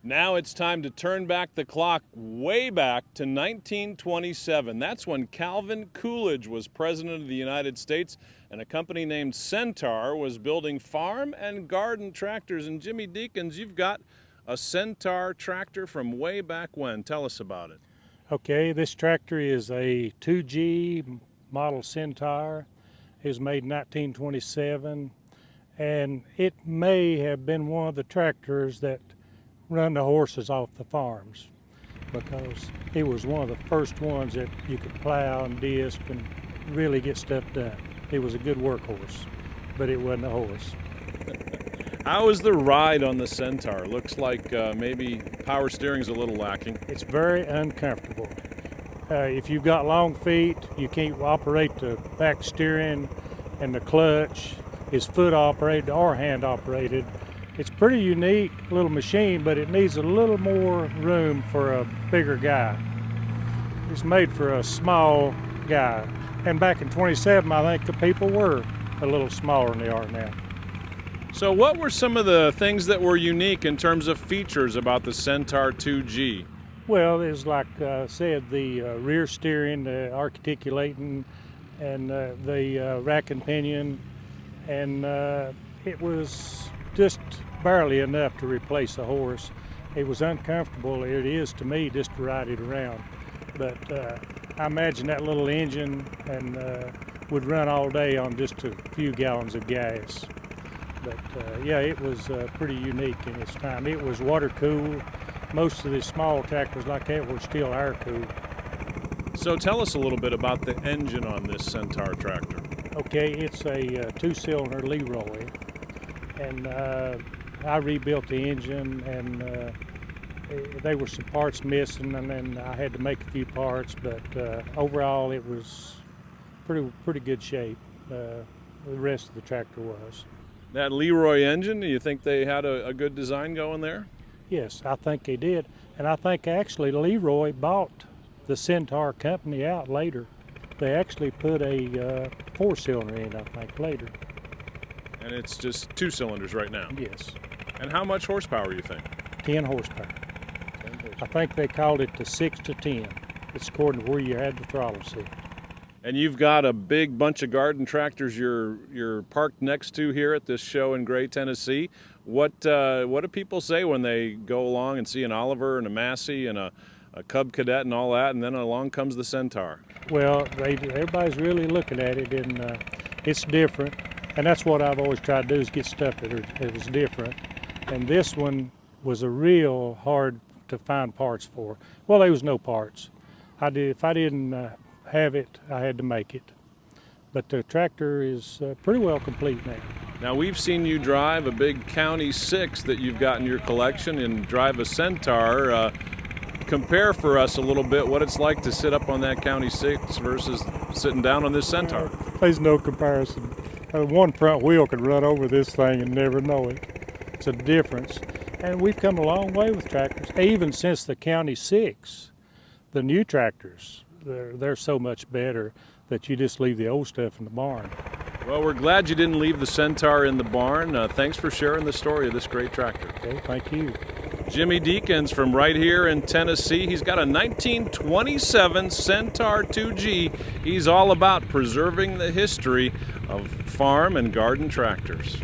Now it's time to turn back the clock way back to 1927. That's when Calvin Coolidge was President of the United States, and a company named Centaur was building farm and garden tractors. And Jimmy Deakins, you've got a Centaur tractor from way back when. Tell us about it. Okay, this tractor is a 2G model Centaur. It was made in 1927, and it may have been one of the tractors that run the horses off the farms, because it was one of the first ones that you could plow and disc and really get stuff done. It was a good workhorse, but it wasn't a horse. How is the ride on the Centaur? Looks like maybe power steering's a little lacking. It's very uncomfortable. If you've got long feet, you can't operate the back steering, and the clutch is foot operated or hand operated. It's pretty unique little machine, but it needs a little more room for a bigger guy. It's made for a small guy. And back in 27, I think the people were a little smaller than they are now. So what were some of the things that were unique in terms of features about the Centaur 2G? Well, it's like I said, the rear steering, the articulating, and the rack and pinion, and it was just barely enough to replace a horse. It was uncomfortable, it is to me, just to ride it around. But I imagine that little engine and would run all day on just a few gallons of gas. But yeah, it was pretty unique in its time. It was water cooled. Most of the small tractors like that were still air cooled. So tell us a little bit about the engine on this Centaur tractor. Okay, it's a two-cylinder Leroy, and I rebuilt the engine, and there were some parts missing, and then I had to make a few parts, but overall it was pretty good shape. The rest of the tractor was. That Leroy engine, do you think they had a good design going there? Yes, I think they did, and I think actually Leroy bought the Centaur company out later. They actually put a four-cylinder in, I think, later. And it's just two cylinders right now? Yes. And how much horsepower you think? 10 horsepower. 10 horsepower. I think they called it the 6 to 10. It's according to where you had the throttle set. And you've got a big bunch of garden tractors you're parked next to here at this show in Gray, Tennessee. What do people say when they go along and see an Oliver and a Massey and a Cub Cadet and all that, and then along comes the Centaur? Well, everybody's really looking at it, and it's different. And that's what I've always tried to do, is get stuff that was different. And this one was a real hard to find parts for. Well, there was no parts. If I didn't have it, I had to make it. But the tractor is pretty well complete now. Now, we've seen you drive a big County 6 that you've got in your collection and drive a Centaur. Compare for us a little bit what it's like to sit up on that County 6 versus sitting down on this Centaur. There's no comparison. One front wheel could run over this thing and never know it. It's a difference. And we've come a long way with tractors. Even since the County 6, the new tractors, they're so much better that you just leave the old stuff in the barn. Well, we're glad you didn't leave the Centaur in the barn. Thanks for sharing the story of this great tractor. Okay, thank you. Jimmy Deakins from right here in Tennessee. He's got a 1927 Centaur 2G. He's all about preserving the history of farm and garden tractors.